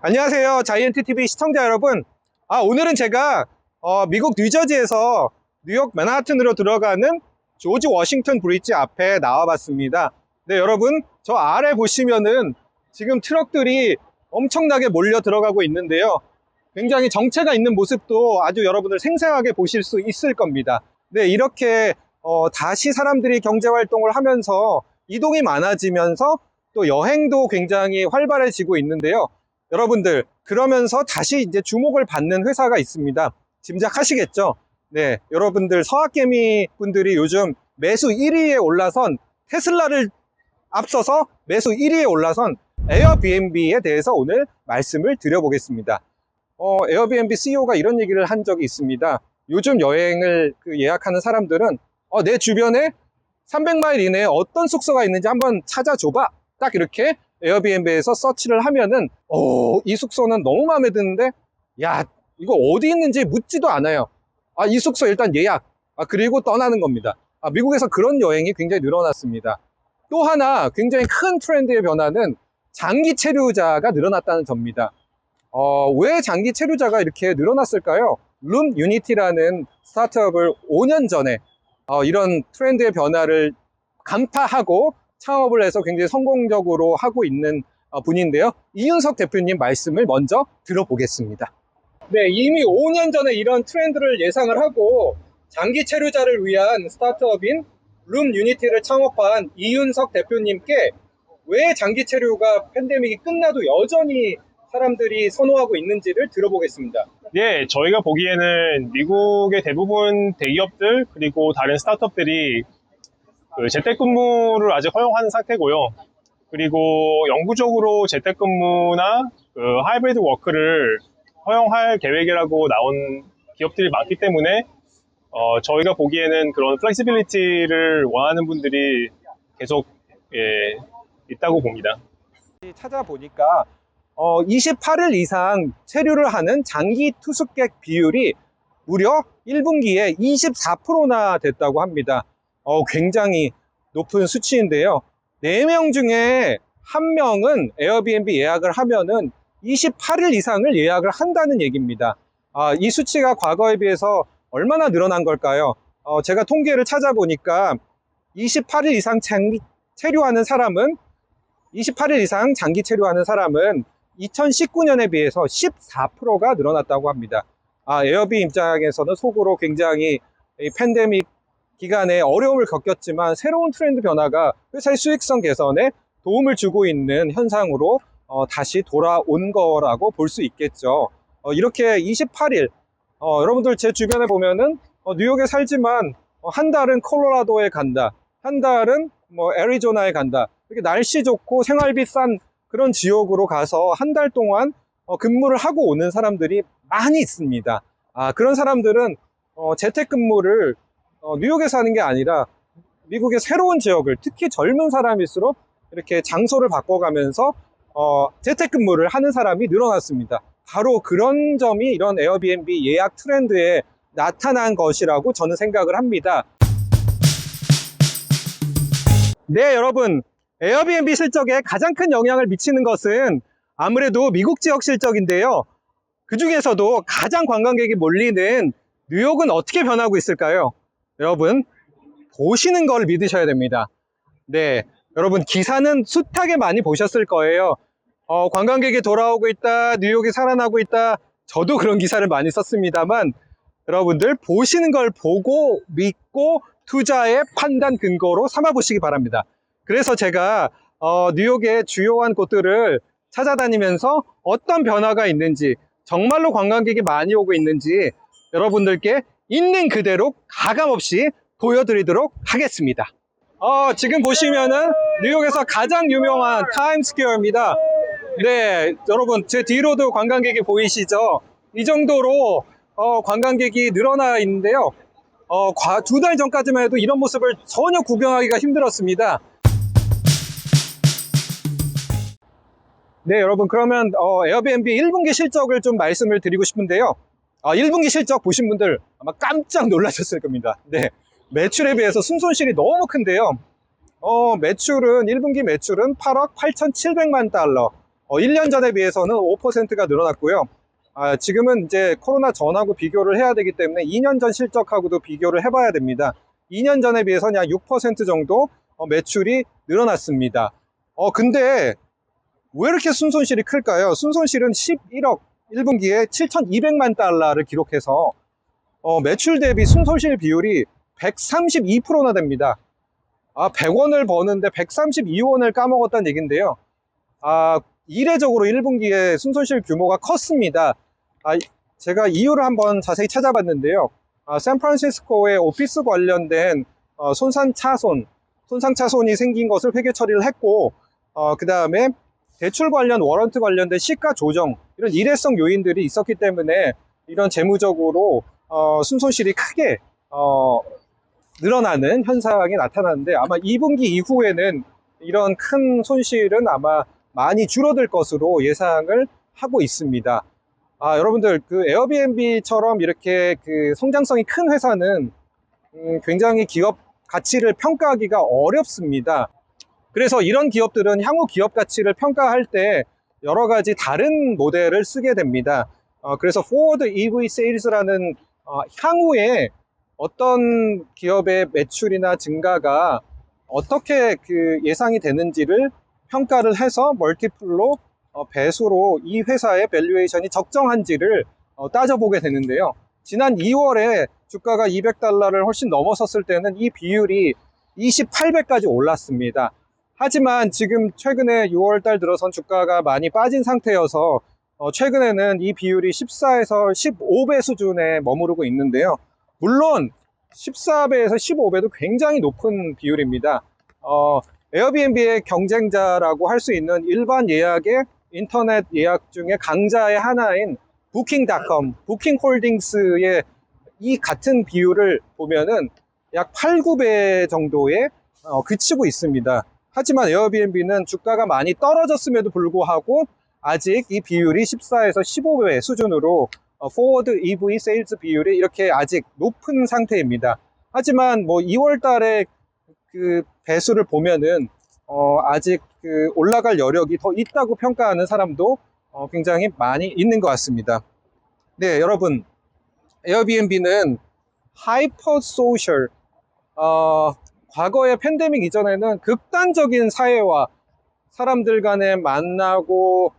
안녕하세요. 자이언트TV 시청자 여러분. 오늘은 제가 미국 뉴저지에서 뉴욕 맨하튼으로 들어가는 조지 워싱턴 브리지 앞에 나와봤습니다. 네, 여러분, 저 아래 보시면은 지금 트럭들이 엄청나게 몰려 들어가고 있는데요. 굉장히 정체가 있는 모습도 아주 여러분들 생생하게 보실 수 있을 겁니다. 네, 이렇게 다시 사람들이 경제활동을 하면서 이동이 많아지면서 또 여행도 굉장히 활발해지고 있는데요. 여러분들, 그러면서 다시 이제 주목을 받는 회사가 있습니다. 짐작하시겠죠? 네, 여러분들 서학개미 분들이 요즘 매수 1위에 올라선 테슬라를 앞서서 매수 1위에 올라선 에어비앤비에 대해서 오늘 말씀을 드려보겠습니다. 에어비앤비 CEO가 이런 얘기를 한 적이 있습니다. 요즘 여행을 예약하는 사람들은 내 주변에 300마일 이내에 어떤 숙소가 있는지 한번 찾아줘봐. 딱 이렇게 에어비앤비에서 서치를 하면은 이 숙소는 너무 마음에 드는데 야, 이거 어디 있는지 묻지도 않아요. 이 숙소 일단 예약. 그리고 떠나는 겁니다. 미국에서 그런 여행이 굉장히 늘어났습니다. 또 하나 굉장히 큰 트렌드의 변화는 장기 체류자가 늘어났다는 점입니다. 왜 장기 체류자가 이렇게 늘어났을까요? 룸 유니티라는 스타트업을 5년 전에 이런 트렌드의 변화를 간파하고 창업을 해서 굉장히 성공적으로 하고 있는 분인데요. 이윤석 대표님 말씀을 먼저 들어보겠습니다. 네, 이미 5년 전에 이런 트렌드를 예상을 하고 장기 체류자를 위한 스타트업인 룸 유니티를 창업한 이윤석 대표님께 왜 장기 체류가 팬데믹이 끝나도 여전히 사람들이 선호하고 있는지를 들어보겠습니다. 예, 저희가 보기에는 미국의 대부분 대기업들 그리고 다른 스타트업들이 재택근무를 아직 허용하는 상태고요. 그리고 영구적으로 재택근무나 하이브리드 워크를 허용할 계획이라고 나온 기업들이 많기 때문에 저희가 보기에는 그런 플렉시빌리티를 원하는 분들이 계속 있다고 봅니다. 찾아보니까 28일 이상 체류를 하는 장기 투숙객 비율이 무려 1분기에 24%나 됐다고 합니다. 굉장히 높은 수치인데요. 4명 중에 1명은 에어비앤비 예약을 하면은 28일 이상을 예약을 한다는 얘기입니다. 이 수치가 과거에 비해서 얼마나 늘어난 걸까요? 제가 통계를 찾아보니까 28일 이상 장기 체류하는 사람은 28일 이상 장기 체류하는 사람은 2019년에 비해서 14%가 늘어났다고 합니다. 에어비 입장에서는 속으로 굉장히 이 팬데믹 기간에 어려움을 겪었지만 새로운 트렌드 변화가 회사의 수익성 개선에 도움을 주고 있는 현상으로 다시 돌아온 거라고 볼 수 있겠죠. 이렇게 28일, 여러분들 제 주변에 보면은 뉴욕에 살지만 한 달은 콜로라도에 간다, 한 달은 뭐 애리조나에 간다, 이렇게 날씨 좋고 생활비 싼 그런 지역으로 가서 한 달 동안 근무를 하고 오는 사람들이 많이 있습니다. 그런 사람들은 재택근무를 뉴욕에서 하는 게 아니라 미국의 새로운 지역을, 특히 젊은 사람일수록 이렇게 장소를 바꿔가면서 재택근무를 하는 사람이 늘어났습니다. 바로 그런 점이 이런 에어비앤비 예약 트렌드에 나타난 것이라고 저는 생각을 합니다. 네, 여러분, 에어비앤비 실적에 가장 큰 영향을 미치는 것은 아무래도 미국 지역 실적인데요. 그 중에서도 가장 관광객이 몰리는 뉴욕은 어떻게 변하고 있을까요? 여러분, 보시는 걸 믿으셔야 됩니다. 네, 여러분, 기사는 숱하게 많이 보셨을 거예요. 관광객이 돌아오고 있다, 뉴욕이 살아나고 있다. 저도 그런 기사를 많이 썼습니다만 여러분들 보시는 걸 보고 믿고 투자의 판단 근거로 삼아 보시기 바랍니다. 그래서 제가 뉴욕의 주요한 곳들을 찾아다니면서 어떤 변화가 있는지, 정말로 관광객이 많이 오고 있는지 여러분들께 있는 그대로 가감없이 보여드리도록 하겠습니다. 지금 보시면은 뉴욕에서 가장 유명한 타임스퀘어입니다. 네, 여러분 제 뒤로도 관광객이 보이시죠? 이 정도로 관광객이 늘어나 있는데요. 2달 전까지만 해도 이런 모습을 전혀 구경하기가 힘들었습니다. 네, 여러분, 그러면 에어비앤비 1분기 실적을 좀 말씀을 드리고 싶은데요. 1분기 실적 보신 분들 아마 깜짝 놀라셨을 겁니다. 네, 매출에 비해서 순손실이 너무 큰데요. 매출은 1분기 매출은 8억 8,700만 달러, 1년 전에 비해서는 5%가 늘어났고요. 지금은 이제 코로나 전하고 비교를 해야 되기 때문에 2년 전 실적하고도 비교를 해봐야 됩니다. 2년 전에 비해서는 약 6% 정도 매출이 늘어났습니다. 근데 왜 이렇게 순손실이 클까요? 순손실은 11억 1분기에 7,200만 달러를 기록해서 매출 대비 순손실 비율이 132%나 됩니다. 100원을 버는데 132원을 까먹었다는 얘기인데요. 이례적으로 1분기에 순손실 규모가 컸습니다. 제가 이유를 한번 자세히 찾아봤는데요. 샌프란시스코의 오피스 관련된 손상차손이 생긴 것을 회계 처리를 했고, 그 다음에 대출 관련 워런트 관련된 시가 조정, 이런 일회성 요인들이 있었기 때문에 이런 재무적으로 순손실이 크게 늘어나는 현상이 나타나는데, 아마 2분기 이후에는 이런 큰 손실은 아마 많이 줄어들 것으로 예상을 하고 있습니다. 여러분들, 그 에어비앤비처럼 이렇게 그 성장성이 큰 회사는 굉장히 기업 가치를 평가하기가 어렵습니다. 그래서 이런 기업들은 향후 기업 가치를 평가할 때 여러 가지 다른 모델을 쓰게 됩니다. 그래서 Forward EV Sales라는 향후에 어떤 기업의 매출이나 증가가 어떻게 그 예상이 되는지를 평가를 해서 멀티플로 배수로 이 회사의 밸류에이션이 적정한지를 따져보게 되는데요. 지난 2월에 주가가 200달러를 훨씬 넘어섰을 때는 이 비율이 28배까지 올랐습니다. 하지만 지금 최근에 6월달 들어선 주가가 많이 빠진 상태여서 최근에는 이 비율이 14에서 15배 수준에 머무르고 있는데요. 물론 14배에서 15배도 굉장히 높은 비율입니다. 에어비앤비의 경쟁자라고 할 수 있는 일반 예약의 인터넷 예약 중에 강자의 하나인 부킹닷컴, 부킹홀딩스의 이 같은 비율을 보면은 약 8, 9배 정도에 그치고 있습니다. 하지만 에어비앤비는 주가가 많이 떨어졌음에도 불구하고 아직 이 비율이 14에서 15배 수준으로 포워드 EV 세일즈 비율이 이렇게 아직 높은 상태입니다. 하지만 뭐 2월 달에 그 배수를 보면은 아직 그 올라갈 여력이 더 있다고 평가하는 사람도 굉장히 많이 있는 것 같습니다. 네, 여러분, 에어비앤비는 하이퍼 소셜, 과거의 팬데믹 이전에는 극단적인 사회와 사람들 간에 만나고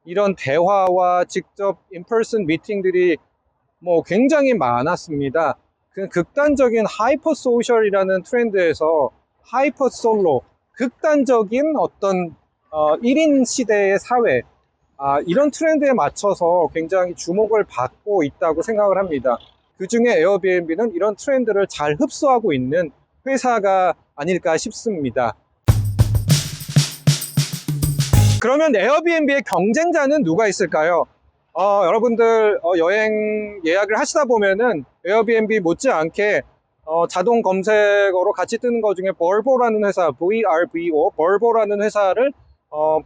이런 대화와 직접 인퍼슨 미팅들이 뭐 굉장히 많았습니다. 그 극단적인 하이퍼 소셜이라는 트렌드에서 하이퍼 솔로, 극단적인 어떤 1인 시대의 사회, 이런 트렌드에 맞춰서 굉장히 주목을 받고 있다고 생각을 합니다. 그 중에 에어비앤비는 이런 트렌드를 잘 흡수하고 있는 회사가 아닐까 싶습니다. 그러면 에어비앤비의 경쟁자는 누가 있을까요? 여러분들 여행 예약을 하시다 보면은 에어비앤비 못지않게 자동 검색어로 같이 뜨는 것 중에 벌보라는 회사, VRBO, 벌보라는 회사를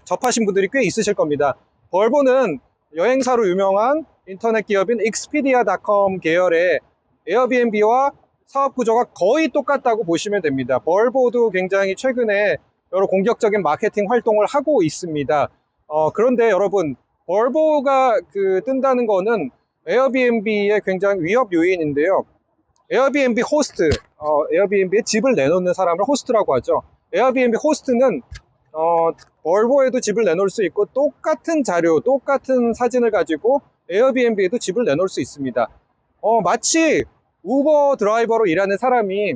접하신 분들이 꽤 있으실 겁니다. 벌보는 여행사로 유명한 인터넷 기업인 expedia.com 계열의 에어비앤비와 사업 구조가 거의 똑같다고 보시면 됩니다. 벌보도 굉장히 최근에 여러 공격적인 마케팅 활동을 하고 있습니다. 그런데 여러분, 벌보가 뜬다는 거는 에어비앤비의 굉장히 위협 요인인데요. 에어비앤비 호스트, 에어비앤비에 집을 내놓는 사람을 호스트라고 하죠. 에어비앤비 호스트는 벌보에도 집을 내놓을 수 있고 똑같은 자료, 똑같은 사진을 가지고 에어비앤비에도 집을 내놓을 수 있습니다. 마치 우버 드라이버로 일하는 사람이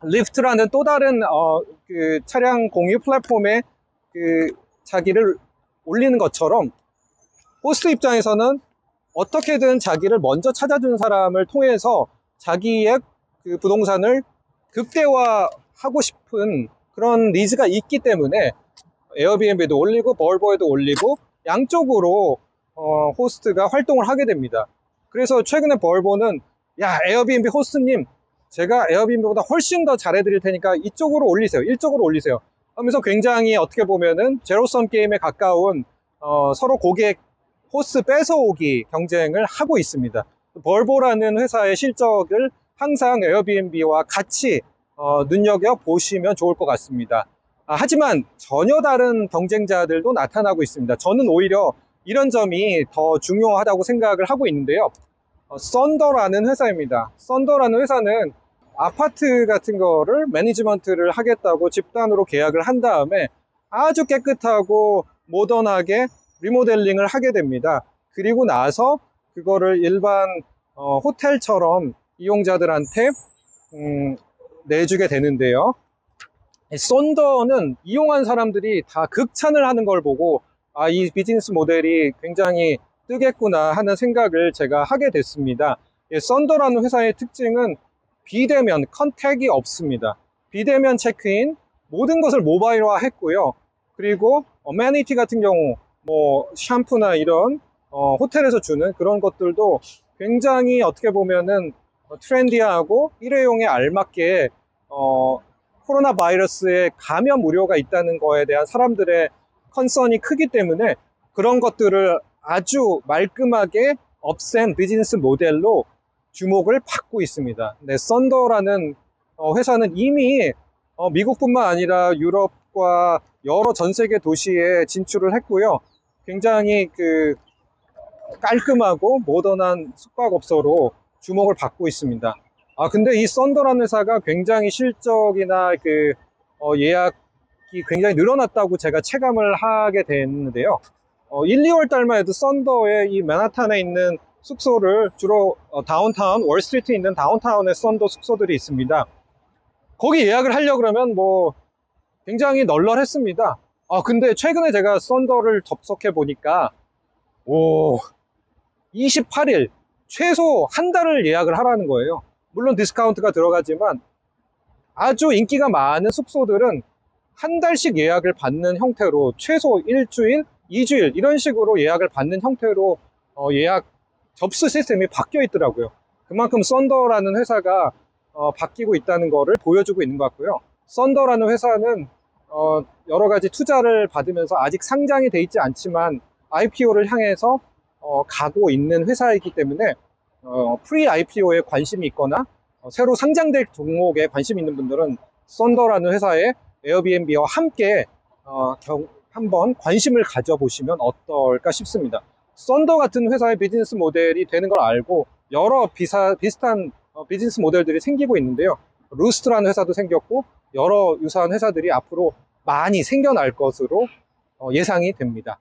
리프트라는 또 다른 그 차량 공유 플랫폼에 자기를 올리는 것처럼 호스트 입장에서는 어떻게든 자기를 먼저 찾아주는 사람을 통해서 자기의 그 부동산을 극대화하고 싶은 그런 니즈가 있기 때문에 에어비앤비도 올리고 벌보에도 올리고 양쪽으로 호스트가 활동을 하게 됩니다. 그래서 최근에 벌보는 야, 에어비앤비 호스트님, 제가 에어비앤비보다 훨씬 더 잘해드릴 테니까 이쪽으로 올리세요. 이쪽으로 올리세요. 하면서 굉장히 어떻게 보면은 제로섬 게임에 가까운 서로 고객 호스트 뺏어오기 경쟁을 하고 있습니다. 벌보라는 회사의 실적을 항상 에어비앤비와 같이 눈여겨 보시면 좋을 것 같습니다. 하지만 전혀 다른 경쟁자들도 나타나고 있습니다. 저는 오히려 이런 점이 더 중요하다고 생각을 하고 있는데요. 썬더라는 회사입니다. 썬더라는 회사는 아파트 같은 거를 매니지먼트를 하겠다고 집단으로 계약을 한 다음에 아주 깨끗하고 모던하게 리모델링을 하게 됩니다. 그리고 나서 그거를 일반 호텔처럼 이용자들한테 내주게 되는데요. 썬더는 이용한 사람들이 다 극찬을 하는 걸 보고 이 비즈니스 모델이 굉장히 뜨겠구나 하는 생각을 제가 하게 됐습니다. 썬더라는 회사의 특징은 비대면 컨택이 없습니다. 비대면 체크인, 모든 것을 모바일화 했고요. 그리고 어메니티 같은 경우 뭐 샴푸나 이런 호텔에서 주는 그런 것들도 굉장히 어떻게 보면은 트렌디하고 일회용에 알맞게 코로나 바이러스의 감염 우려가 있다는 거에 대한 사람들의 컨선이 크기 때문에 그런 것들을 아주 말끔하게 없앤 비즈니스 모델로 주목을 받고 있습니다. 네, 썬더라는 회사는 이미 미국뿐만 아니라 유럽과 여러 전 세계 도시에 진출을 했고요. 굉장히 깔끔하고 모던한 숙박업소로 주목을 받고 있습니다. 근데 이 썬더라는 회사가 굉장히 실적이나 예약이 굉장히 늘어났다고 제가 체감을 하게 됐는데요. 1, 2월 달만 해도 썬더의 이 맨하탄에 있는 숙소를 주로 다운타운, 월스트리트에 있는 다운타운에 썬더 숙소들이 있습니다. 거기 예약을 하려고 그러면 뭐 굉장히 널널했습니다. 근데 최근에 제가 썬더를 접속해 보니까 28일 최소 한 달을 예약을 하라는 거예요. 물론 디스카운트가 들어가지만 아주 인기가 많은 숙소들은 한 달씩 예약을 받는 형태로 최소 일주일, 2주일 이런 식으로 예약을 받는 형태로 예약 접수 시스템이 바뀌어 있더라고요. 그만큼 썬더라는 회사가 바뀌고 있다는 것을 보여주고 있는 것 같고요. 썬더라는 회사는 여러 가지 투자를 받으면서 아직 상장이 돼 있지 않지만 IPO를 향해서 가고 있는 회사이기 때문에 프리 IPO에 관심이 있거나 새로 상장될 종목에 관심 있는 분들은 썬더라는 회사의 에어비앤비와 함께 한번 관심을 가져보시면 어떨까 싶습니다. 썬더 같은 회사의 비즈니스 모델이 되는 걸 알고 여러 비슷한 비즈니스 모델들이 생기고 있는데요. 루스트라는 회사도 생겼고 여러 유사한 회사들이 앞으로 많이 생겨날 것으로 예상이 됩니다.